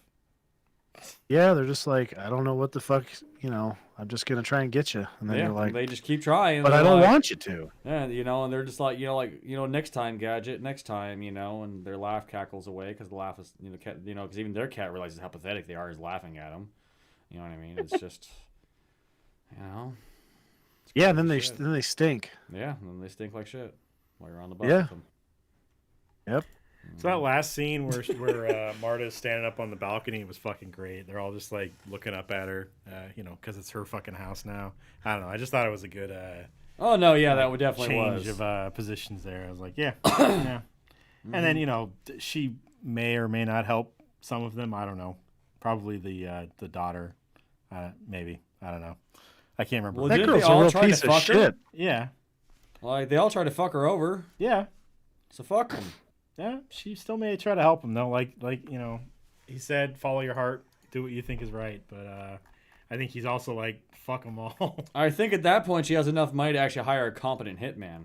Yeah, they're just like, I don't know what the fuck, I'm just gonna try and get you, and then Yeah, you're like, they just keep trying. but They're I don't like, want you to. Yeah, you know, and they're just like, next time, Gadget, next time, you know, and their laugh cackles away because the laugh is, because even their cat realizes how pathetic they are is laughing at them. You know what I mean? It's just, you know. it's Yeah, and crazy then shit. they stink. Yeah, and then they stink like shit while you're on the bus Yeah. with them. Yep. So that last scene where Marta's standing up on the balcony was fucking great. They're all just like looking up at her, because it's her fucking house now. I don't know. I just thought it was a good Oh no, yeah, that would definitely change was. of positions there. I was like, yeah, yeah. And then she may or may not help some of them. I don't know. Probably the daughter, maybe. I don't know. I can't remember. Well, That didn't girl's they a all real try to piece of fuck her? shit. Yeah, Like they all tried to fuck her over. yeah, So fuck them. yeah. She still may try to help him though. Like he said, follow your heart, do what you think is right. But I think he's also like, fuck them all. I think at that point she has enough money to actually hire a competent hitman.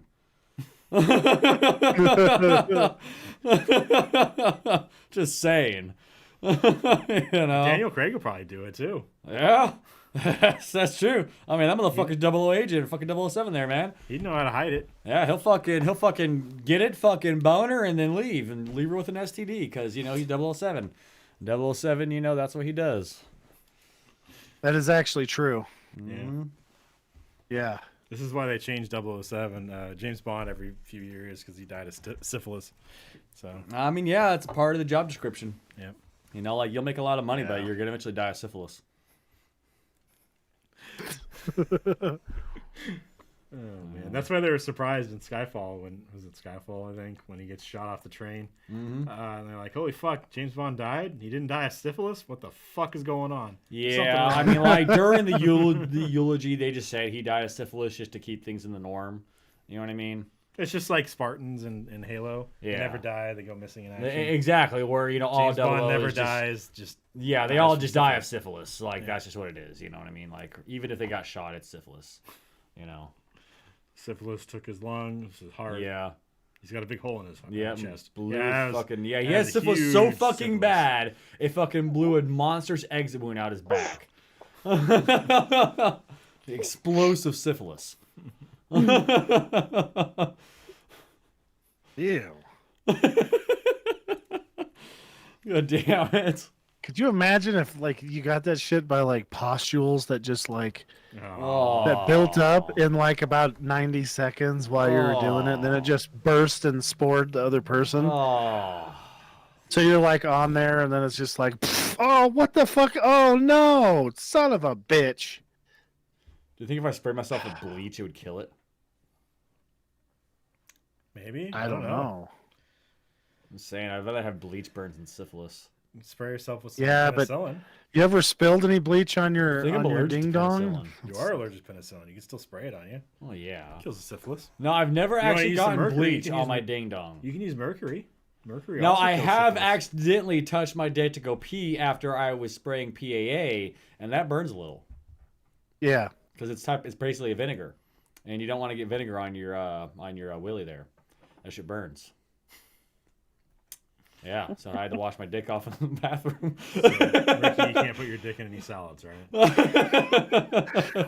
Just saying. Daniel Craig will probably do it too. Yeah. That's true. I mean, that motherfucker's 00 agent, fucking 007 there, man. He'd know how to hide it. Yeah, he'll fucking get it, fucking boner, and then leave her with an STD, because, he's 007. 007, that's what he does. That is actually true. Mhm. Yeah. This is why they changed 007. James Bond every few years because he died of syphilis. So, I mean, yeah, it's a part of the job description. yep. Like, you'll make a lot of money, but Yeah. you're going to eventually die of syphilis. Oh man, that's why they were surprised in Skyfall was it Skyfall? I think when he gets shot off the train, Mm-hmm. and they're like, "Holy fuck, James Bond died? He didn't die of syphilis? What the fuck is going on?" Something Yeah, I wrong. mean, like, during the eulogy, they just said he died of syphilis just to keep things in the norm. You know what I mean? It's just like Spartans in Halo. They Yeah. never die. They go missing in action. Exactly, where, all James Bond 00 never is just- dies. Just Yeah, they dies all from just die of syphilis. syphilis. Like, Yeah. that's just what it is. You know what I mean? Like, even if they got shot, it's syphilis. You know? syphilis took his lungs, his heart. Yeah. He's got a big hole in his fucking Yeah, chest. blew Yeah, his that was- fucking, he that has was a syphilis so huge fucking syphilis. bad, it fucking blew a monstrous exit wound out his back. Explosive syphilis. Ew. God damn it. Could you imagine if you got that shit by pustules that just Oh. that built up in about 90 seconds while you were doing it, and then it just burst and spored the other person? Oh. So you're on there, and then it's just pfft, oh, what the fuck? Oh no, son of a bitch. Do you think if I sprayed myself with bleach, it would kill it? Maybe I don't know. I'm saying I'd rather have bleach burns than syphilis. You spray yourself with some Yeah, but penicillin. you ever spilled any bleach on I your think I'm allergic to ding dong? penicillin. You are allergic to penicillin. You can still spray it on you. Oh yeah. Kills the syphilis. No, I've never wanna actually use some gotten mercury? You bleach can on use my mer- ding dong. You can use mercury. Mercury. No, also I kills have syphilis. accidentally touched my dick to go pee after I was spraying PAA, and that burns a little Yeah. because it's basically a vinegar, and you don't want to get vinegar on your willy there. That shit burns. Yeah, so I had to wash my dick off in the bathroom. Ricky, you can't put your dick in any salads, right?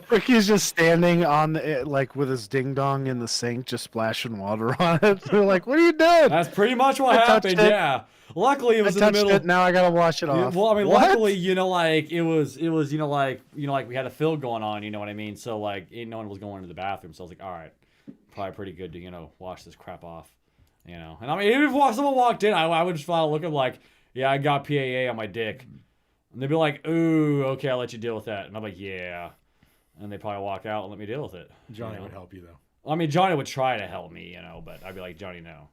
Ricky's just standing on the, like with his ding dong in the sink, just splashing water on it. They're like, "What are you doing?" That's pretty much what I touched happened. it. Yeah. Luckily, it was in I the touched middle. it. Now I gotta wash it off. Well, I mean, What? luckily, like it was, like we had a fill going on. You know what I mean? So like, no one was going to the bathroom. So I was like, all right, probably pretty good to wash this crap off. And I mean, even if someone walked in, I would just file looking like, yeah, I got PAA on my dick. And they'd be like, ooh, okay, I'll let you deal with that. And I'm like, yeah. And they probably walk out and let me deal with it. Johnny would help you though. I mean, Johnny would try to help me, but I'd be like, Johnny, no.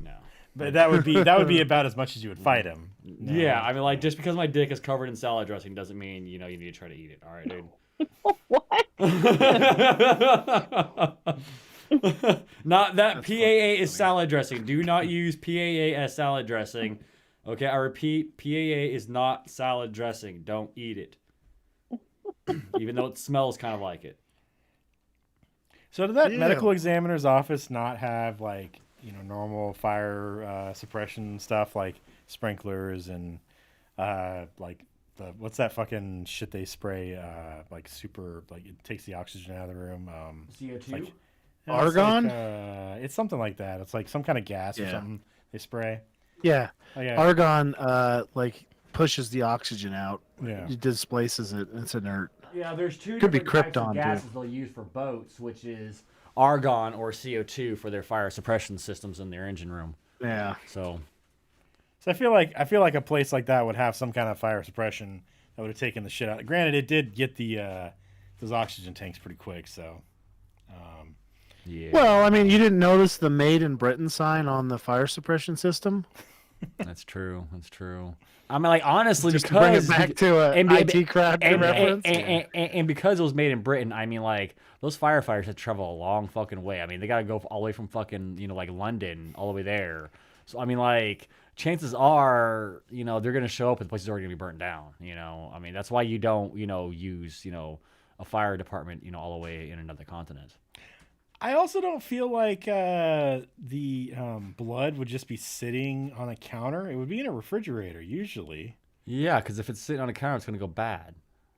No. But that would be about as much as you would fight him. No. Yeah, I mean, like, just because my dick is covered in salad dressing doesn't mean, you need to try to eat it. All right, dude. What? Not that PAA is salad dressing. Do not use PAA as salad dressing. Okay, I repeat, PAA is not salad dressing. Don't eat it. Even though it smells kind of like it. So did that Yeah. medical examiner's office not have normal fire suppression stuff like sprinklers and like what's that fucking shit they spray like super like it takes the oxygen out of the room CO2? like, Argon? it's something like that. It's like some kind of gas or Yeah. something they spray. Yeah. Oh, yeah. Argon like pushes the oxygen out. Yeah. It displaces it. It's inert. Yeah, there's two Could be different types of krypton, too. gases they'll use for boats, which is argon or CO2 for their fire suppression systems in their engine room. Yeah. So So I feel like a place like that would have some kind of fire suppression that would have taken the shit out. Granted, it did get the those oxygen tanks pretty quick, so yeah. Well, I mean, you didn't notice the "Made in Britain" sign on the fire suppression system? That's true. That's true. I mean, like, honestly, Just to bring it because back to a IT crowd reference. and because it was made in Britain, I mean, like, those firefighters had to travel a long fucking way. I mean, they got to go all the way from fucking, like London all the way there. So, I mean, like, chances are, they're going to show up and the place is already going to be burnt down, I mean, that's why you don't, use, a fire department, all the way in another continent. I also don't feel like the blood would just be sitting on a counter. It would be in a refrigerator usually. Yeah, because if it's sitting on a counter, it's going to go bad.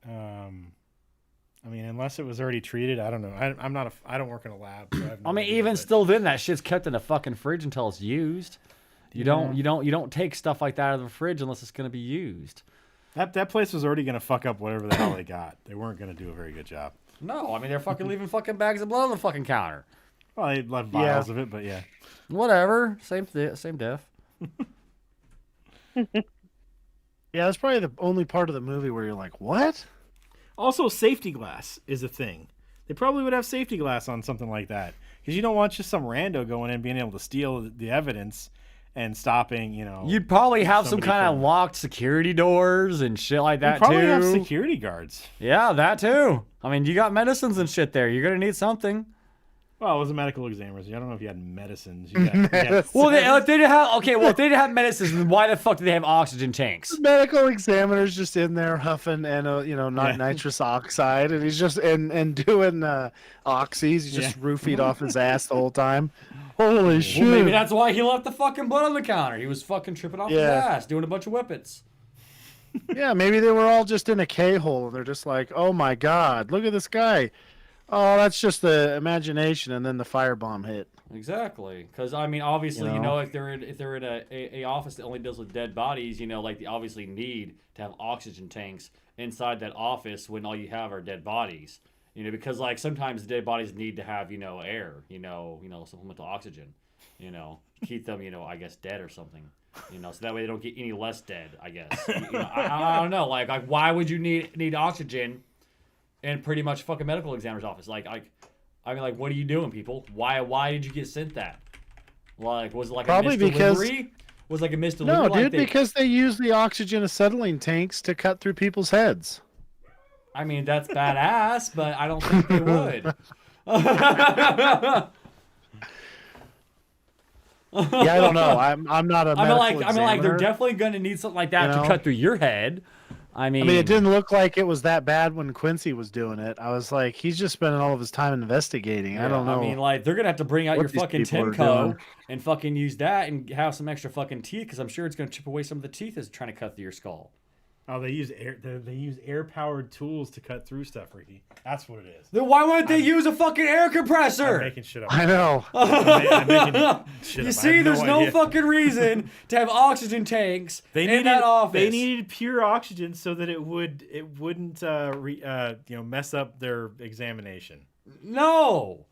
I mean, unless it was already treated, I don't know. I don't work in a lab. So I have no I mean, idea, even but- still, then that shit's kept in a fucking fridge until it's used. You don't take stuff like that out of the fridge unless it's going to be used. that place was already gonna fuck up whatever the hell they got. They weren't gonna do a very good job. No, I mean, they're fucking leaving fucking bags of blood on the fucking counter. Well, they left vials of it, but yeah. Whatever, same diff. Yeah, that's probably the only part of the movie where you're like, "What?" Also, safety glass is a thing. They probably would have safety glass on something like that because you don't want just some rando going in being able to steal the evidence and stopping. You'd probably have some somebody kind of from- locked security doors and shit like They that probably too. have security guards. Yeah, that too. I mean, you got medicines and shit there. You're gonna need something. Well, it was a medical examiner. So I don't know if you had medicines. You had Well, if they didn't have if they didn't have medicines, then why the fuck do they have oxygen tanks? Medical examiner's just in there huffing and not nitrous oxide, and he's just and doing oxys. He's just roofied off his ass the whole time. Holy shit! Well, maybe that's why he left the fucking blood on the counter. He was fucking tripping off his Yeah. ass, doing a bunch of whippets. Yeah, maybe they were all just in a K-hole, and they're just like, "Oh my god, look at this guy." Oh, that's just the imagination, and then the firebomb hit. Exactly, because I mean, obviously, You know? if they're in a office that only deals with dead bodies, like they obviously need to have oxygen tanks inside that office when all you have are dead bodies. Because like sometimes dead bodies need to have air, supplemental oxygen, keep them I guess dead or something, so that way they don't get any less dead. I guess I don't know, like why would you need oxygen in pretty much fucking medical examiner's office? Like I mean, like, what are you doing, people? Why did you get sent that? Like, was it like Probably a because- misdelivery? Was it like a misdelivery? No, like dude, because they use the oxygen acetylene tanks to cut through people's heads. I mean, that's badass, but I don't think they would. Yeah, I don't know. I'm not a medical I mean, like they're examiner. definitely gonna need something like that You to know? cut through your head. I mean, it didn't look like it was that bad when Quincy was doing it. I was like, he's just spending all of his time investigating. I don't know. I mean, like they're gonna have to bring out what your these fucking people are Tenko doing. and fucking use that and have some extra fucking teeth because I'm sure it's gonna chip away some of the teeth as trying to cut through your skull. Oh, they use air powered tools to cut through stuff, Ricky. That's what it is. Then why wouldn't they use a fucking air I'm compressor? making shit up. I know. I'm making shit You up. I see, have there's no idea. fucking reason to have oxygen tanks in that office. They needed pure oxygen so that it wouldn't mess up their examination. No.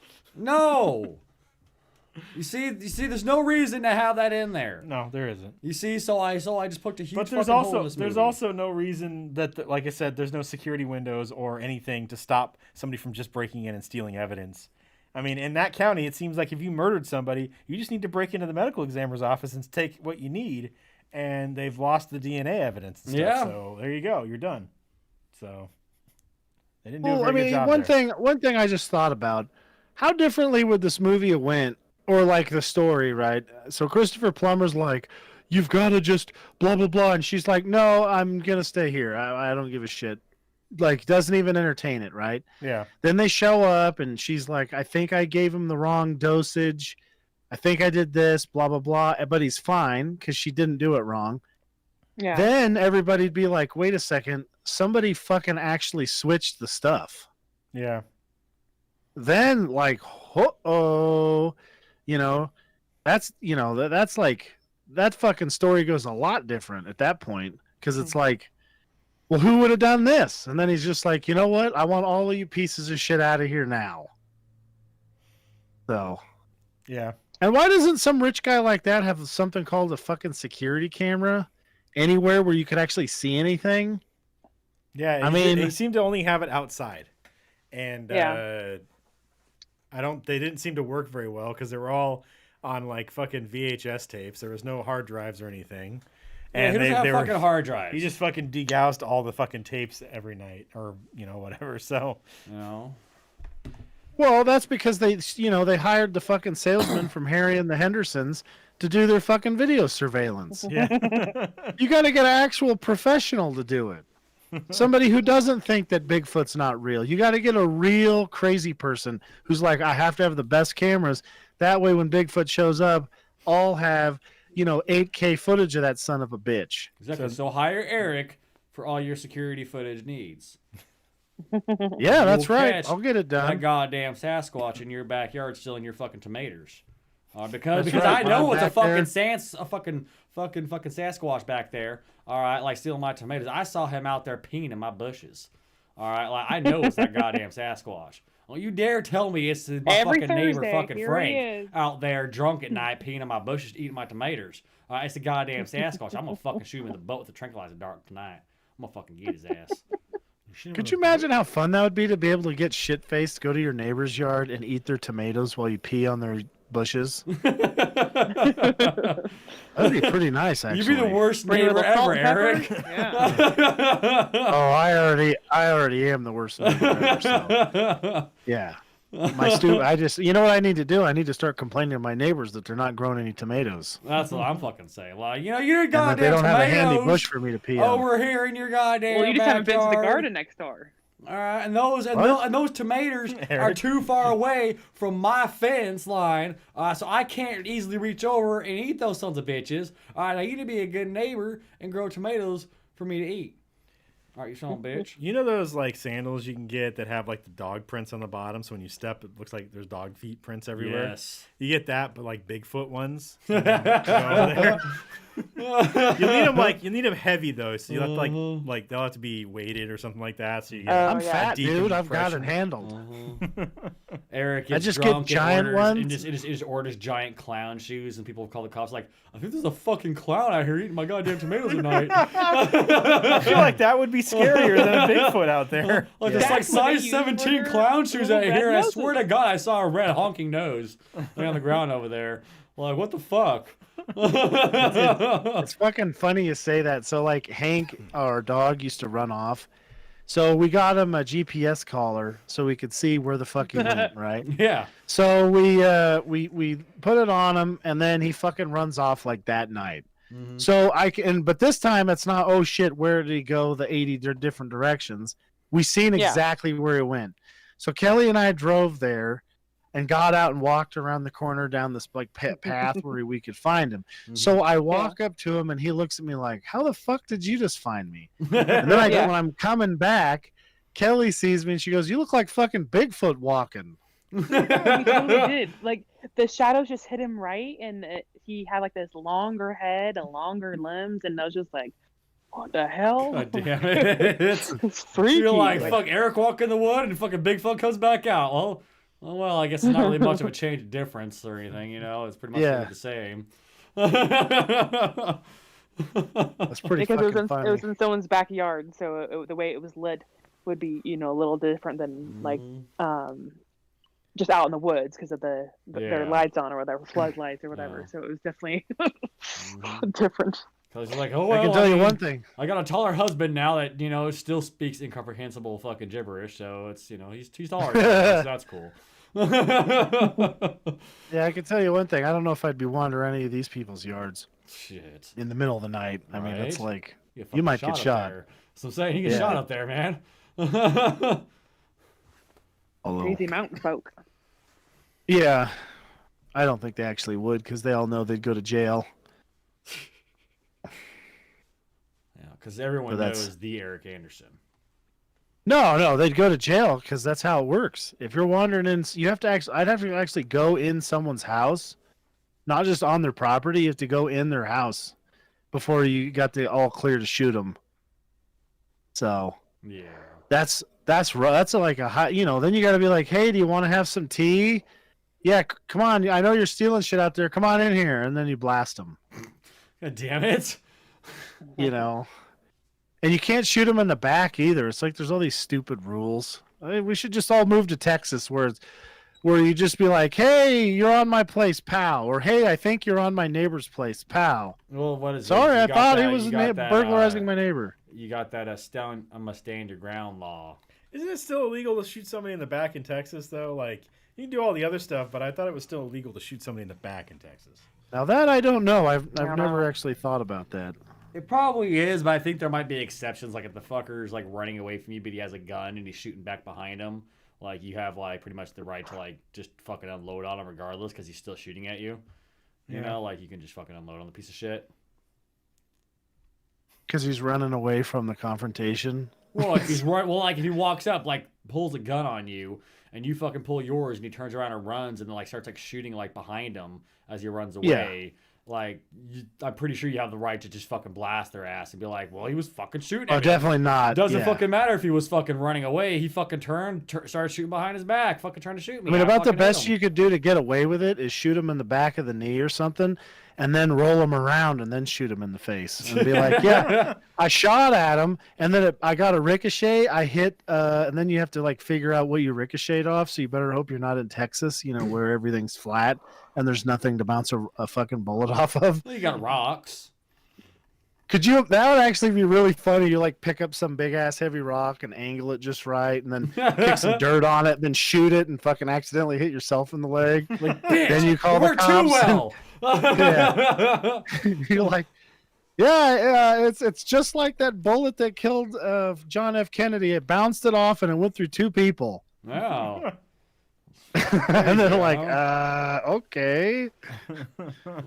You see, there's no reason to have that in there. No, there isn't. You see, so I just poked a huge But there's fucking hole in also this there's movie. also no reason that like I said, there's no security windows or anything to stop somebody from just breaking in and stealing evidence. I mean, in that county, it seems like if you murdered somebody, you just need to break into the medical examiner's office and take what you need, and they've lost the DNA evidence and stuff. Yeah. So there you go, you're done. So they didn't do Well, a very good job one thing I just thought about: how differently would this movie have went, or like the story, right? So Christopher Plummer's like, "You've got to just blah blah blah," and she's like, "No, I'm gonna stay here. I don't give a shit." Like, doesn't even entertain it, right? Yeah. Then they show up, and she's like, "I think I gave him the wrong dosage. I think I did this, blah blah blah." But he's fine because she didn't do it wrong. Yeah. Then everybody'd be like, "Wait a second, somebody fucking actually switched the stuff." Yeah. Then like, oh, that's like that fucking story goes a lot different at that point because it's like, well, who would have done this? And then he's just like, you know what? I want all of you pieces of shit out of here now. So, Yeah. and why doesn't some rich guy like that have something called a fucking security camera anywhere where you could actually see anything? Yeah. I mean- they seem to only have it outside, and Yeah. they didn't seem to work very well because they were all on like fucking VHS tapes. There was no hard drives or anything. Yeah, who doesn't have fucking hard drives? He just fucking degaussed all the fucking tapes every night, or whatever. So You know? Well, that's because they hired the fucking salesman from Harry and the Hendersons to do their fucking video surveillance. yeah, You got to get an actual professional to do it. Somebody who doesn't think that Bigfoot's not real. You got to get a real crazy person who's like, I have to have the best cameras. That way, when Bigfoot shows up, I'll have 8K footage of that son of a bitch. Exactly. So hire Eric for all your security footage needs. Yeah, that's You'll right. catch I'll get it That done. goddamn Sasquatch in your backyard stealing your fucking tomatoes. Because That's I right, know I'm it's a back fucking there. fucking Sasquatch back there. All right, like stealing my tomatoes. I saw him out there peeing in my bushes. All right, like I know it's that goddamn Sasquatch. Don't you dare tell me it's my Every fucking neighbor Thursday, fucking here he Frank is. out there drunk at night peeing in my bushes eating my tomatoes. All right, it's the goddamn Sasquatch. I'm gonna fucking shoot him in the butt with a tranquilizer dart tonight. I'm gonna fucking get his ass. Could you imagine how fun that would be to be able to get shit faced, go to your neighbor's yard, and eat their tomatoes while you pee on their bushes? That'd be pretty nice, actually. You'd be the worst Bring a neighbor little salt ever, and pepper. Eric. Yeah. Oh, I already am the worst neighbor ever. So. Yeah. I just, you know what I need to do? I need to start complaining to my neighbors that they're not growing any tomatoes. That's what I'm fucking saying. Like, you're And that goddamn they don't have a handy tomatoes bush for me to pee on. over here in your goddamn Well, you just haven't been to the backyard. garden next door. All right, and those tomatoes are Eric. too far away from my fence line, so I can't easily reach over and eat those sons of bitches. All right, now you need to be a good neighbor and grow tomatoes for me to eat. All right, you son of a bitch. You know those like sandals you can get that have like the dog prints on the bottom, so when you step, it looks like there's dog feet prints everywhere. Yes. You get that, but like Bigfoot ones. You need them heavy though, so you have to like they'll have to be weighted or something like that. So you get. I'm yeah. fat, deep dude. I've got it impression. handled. Eric I gets just get drunk and giant orders, ones. and just orders giant clown shoes, and people call the cops like, I think there's a fucking clown out here eating my goddamn tomatoes at night. I feel like that would be scarier than a Bigfoot out there. Like it's That's like what they size use 17 for clown shoes little out red here. And I noses. swear to God, I saw a red honking nose laying on the ground over there. Like, what the fuck? It's fucking funny you say that. So like Hank, our dog, used to run off. So we got him a GPS collar so we could see where the fuck he went, right? Yeah. So we put it on him, and then he fucking runs off like that night. Mm-hmm. So but this time it's not, oh shit, where did he go? The 80 different directions. We seen exactly where he went. So Kelly and I drove there and got out and walked around the corner down this like path where we could find him. Mm-hmm. So I walk up to him and he looks at me like, how the fuck did you just find me? And then when I'm coming back, Kelly sees me and she goes, you look like fucking Bigfoot walking. He totally did. Like the shadows just hit him right, and he had like this longer head and longer limbs, and I was just like, what the hell? God damn it. It's freaky. You're like, fuck, Eric walk in the wood and fucking Bigfoot comes back out. Well, I guess it's not really much of a change of difference or anything, you know? It's pretty much the same. That's pretty because fucking funny. it was in someone's backyard, so the way it was lit would be, you know, a little different than like just out in the woods because of their lights on or whatever, floodlights or whatever. So it was definitely different. Because he's like, oh, well, I can tell you one thing. I got a taller husband now that, you know, still speaks incomprehensible fucking gibberish. So it's, you know, he's taller. So that's cool. Yeah, I can tell you one thing. I don't know if I'd be wandering any of these people's yards. Shit. In the middle of the night. I mean, it's Right? like, You you might get shot. There. So I'm saying he gets shot up there, man. Crazy mountain folk. Yeah. I don't think they actually would because they all know they'd go to jail. Yeah, because everyone knows the Eric Anderson. No, they'd go to jail because that's how it works. If you're wandering in, you have to actually, I'd have to actually go in someone's house, not just on their property. You have to go in their house before you got the all clear to shoot them. So yeah, that's like a high, you know. Then you got to be like, hey, do you want to have some tea? Yeah, come on. I know you're stealing shit out there. Come on in here, and then you blast them. God damn it. You know. And you can't shoot them in the back either. It's like there's all these stupid rules. I mean, we should just all move to Texas where you just be like, hey, you're on my place, pal. Or, hey, I think you're on my neighbor's place, pal. Well, what is Sorry, it? I thought he was burglarizing my neighbor. You got that I must stand your ground law. Isn't it still illegal to shoot somebody in the back in Texas, though? Like, you can do all the other stuff, but I thought it was still illegal to shoot somebody in the back in Texas. Now that I don't know. I've never actually thought about that. It probably is, but I think there might be exceptions. Like if the fucker's like running away from you, but he has a gun and he's shooting back behind him, like you have like pretty much the right to like just fucking unload on him regardless because he's still shooting at you. You know, like you can just fucking unload on the piece of shit. Because he's running away from the confrontation. Well, if he's right, like if he walks up, like pulls a gun on you, and you fucking pull yours, and he turns around and runs, and then like starts like shooting like behind him as he runs away. Like, I'm pretty sure you have the right to just fucking blast their ass and be like, well, he was fucking shooting at me. Definitely not. It doesn't fucking matter if he was fucking running away. He fucking started shooting behind his back, fucking trying to shoot me. I mean, about the best you could do to get away with it is shoot him in the back of the knee or something, and then roll him around and then shoot him in the face. And be like, yeah, I shot at him, and then I got a ricochet, I hit, and then you have to, like, figure out what you ricocheted off, so you better hope you're not in Texas, you know, where everything's flat, and there's nothing to bounce a fucking bullet off of. Well, you got rocks. That would actually be really funny. You like pick up some big ass heavy rock and angle it just right, and then kick some dirt on it, then shoot it and fucking accidentally hit yourself in the leg. Like, bitch, then you call the cops. too well. You're like, yeah, it's just like that bullet that killed John F. Kennedy. It bounced it off and it went through two people. Wow. And they're like, okay.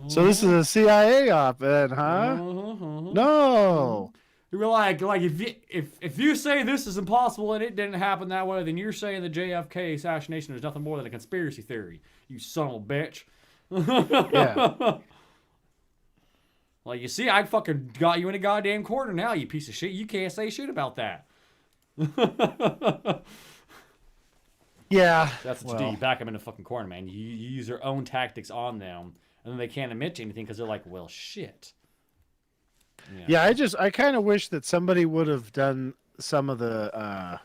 So this is a CIA op-ed, huh? No. You were like if you say this is impossible and it didn't happen that way, then you're saying the JFK assassination is nothing more than a conspiracy theory. You son of a bitch. Yeah. Like, you see, I fucking got you in a goddamn corner now, you piece of shit. You can't say shit about that. Yeah. That's what you do. You back them in the fucking corner, man. You use your own tactics on them, and then they can't admit to anything because they're like, well, shit. Yeah, I kind of wish that somebody would have done some of the,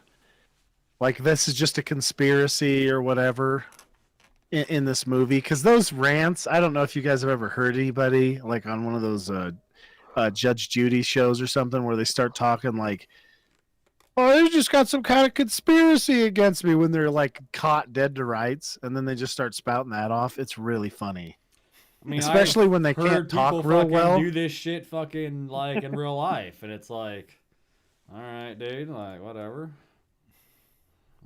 like, this is just a conspiracy or whatever. in this movie because those rants. I don't know if you guys have ever heard anybody like on one of those Judge Judy shows or something where they start talking like, "Oh, they just got some kind of conspiracy against me," when they're like caught dead to rights, and then they just start spouting that off. It's really funny. I mean, Especially when they I've can't heard talk people real fucking well. do this shit fucking like in real life, and it's like, all right, dude, like whatever.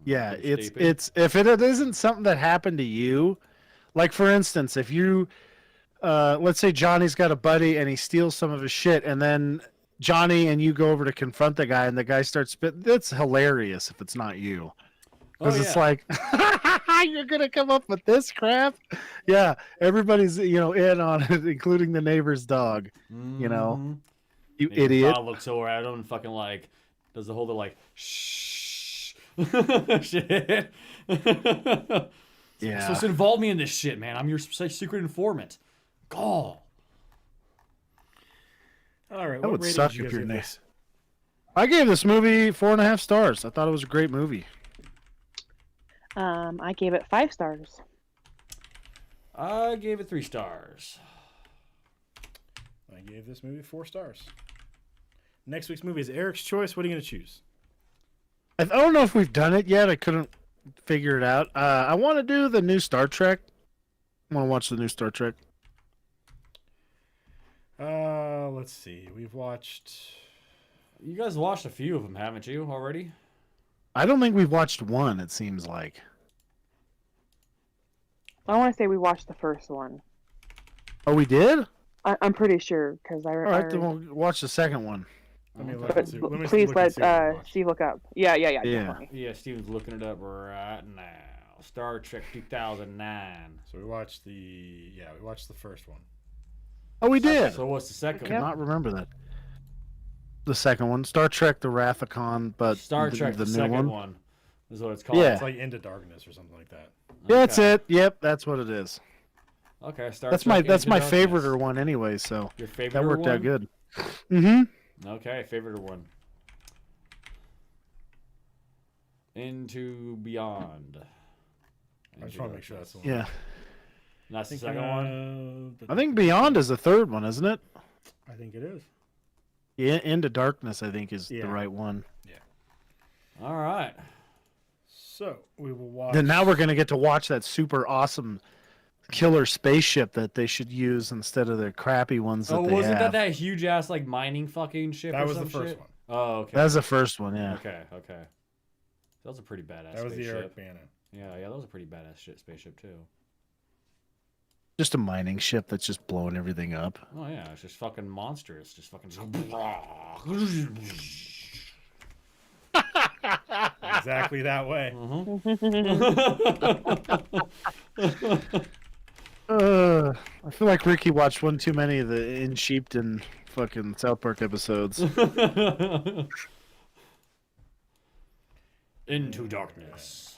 Yeah, You're it's stupid. if it isn't something that happened to you, like for instance, if you let's say Johnny's got a buddy and he steals some of his shit, and then Johnny and you go over to confront the guy, and the guy starts spit. That's hilarious if it's not you, because it's like you're gonna come up with this crap. Yeah, everybody's in on it, including the neighbor's dog. You know, Mhm. you Maybe idiot. Bob looks over at him and fucking like does the whole like shh shit. Yeah. So involve me in this shit, man. I'm your secret informant. Go. All right. That What would rating suck did you if guys you're give nice. this? I gave this movie 4.5 stars. I thought it was a great movie. I gave it 5 stars. I gave it 3 stars. I gave this movie 4 stars. Next week's movie is Eric's choice. What are you going to choose? I don't know if we've done it yet. I couldn't figure it out. I want to do the new Star Trek. I want to watch the new Star Trek. Let's see. We've watched. You guys watched a few of them, haven't you, already? I don't think we've watched one, it seems like. I want to say we watched the first one. Oh, we did? I'm pretty sure because All right, then we'll watch the second one. Let me look Okay. and see. Let me Please look and let see what we watched. Steve look up. Yeah. Yeah. Definitely. Yeah, Steven's looking it up right now. Star Trek 2009. So we watched the first one. Oh, we did. So what's the second I Yep. one? cannot remember that. The second one, Star Trek: The Wrath of Khan, but Star Trek, the new second one. one is what it's called. Yeah. It's like Into Darkness or something like that. That's Okay. it. Yep, that's what it is. Okay, Star That's Trek my Into my Darkness. favorite one anyway. So Your favorite that worked one? out good. Mm-hmm. Okay, favorite one. Into Beyond. I just want to make sure that's the one. Yeah, And that's the I think, second one. I think Beyond is the third one, isn't it? I think it is. Yeah, Into Darkness, I think, is Yeah. the right one. All right. So we will watch. Then now we're gonna get to watch that super awesome killer spaceship that they should use instead of the crappy ones that Oh, they wasn't have. that huge ass like mining fucking ship? That or was some the first shit? one. Oh, okay. That was the first one, yeah. Okay. That was a pretty badass. That was the spaceship. Eric Bannon. Yeah, that was a pretty badass spaceship too. Just a mining ship that's just blowing everything up. Oh yeah, it's just fucking monstrous. Just fucking. Exactly that way. I feel like Ricky watched one too many of the In Sheepton fucking South Park episodes. Into darkness.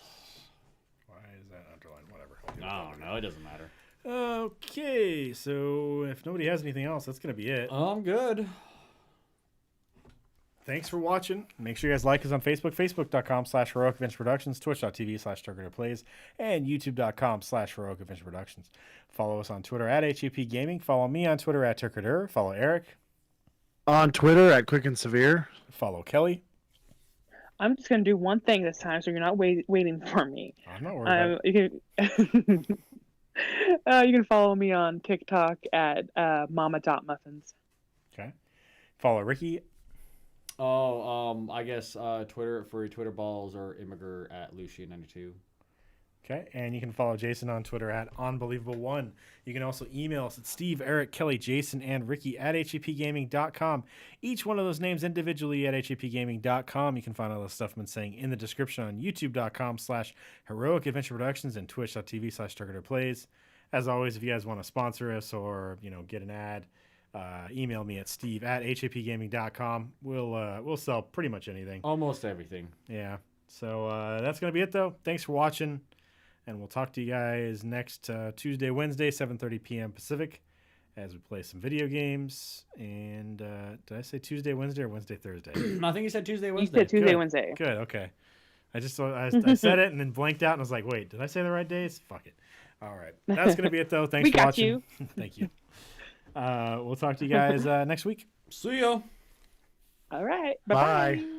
Why is that underlined? Whatever. I'll do it. I don't know. It doesn't matter. Okay, so if nobody has anything else, that's gonna be it. I'm good. Thanks for watching. Make sure you guys like us on Facebook, facebook.com/Heroic Adventure Productions, twitch.tv/Plays, and youtube.com/Heroic Adventure Productions. Follow us on Twitter at HEP Gaming. Follow me on Twitter at Turkadur. Follow Eric. On Twitter at Quick and Severe. Follow Kelly. I'm just gonna do one thing this time, so you're not waiting for me. I'm not worried about it. You can you can follow me on TikTok at mama.muffins. Okay. Follow Ricky. Oh, I guess Twitter for Twitter balls or Immiger at Lucia92. Okay. And you can follow Jason on Twitter at Unbelievable1. You can also email us at Steve, Eric, Kelly, Jason, and Ricky at hepgaming.com. Each one of those names individually at hepgaming.com. You can find all the stuff I've been saying in the description on youtube.com/Heroic Adventure Productions and twitch.tv/Plays. As always, if you guys want to sponsor us or, get an ad, email me at Steve at hepgaming.com. We'll sell pretty much anything. Almost everything. Yeah. So that's going to be it, though. Thanks for watching. And we'll talk to you guys next Tuesday, Wednesday, 7:30 p.m. Pacific, as we play some video games. And did I say Tuesday, Wednesday, or Wednesday, Thursday? I think you said Tuesday, You Wednesday. said Tuesday, Good. Wednesday. Good. Okay. I said it and then blanked out and was like, wait, did I say the right days? Fuck it. All right. That's going to be it, though. Thanks We for got watching. you. Thank you. We'll talk to you guys next week. See ya. All right. Bye. Bye-bye.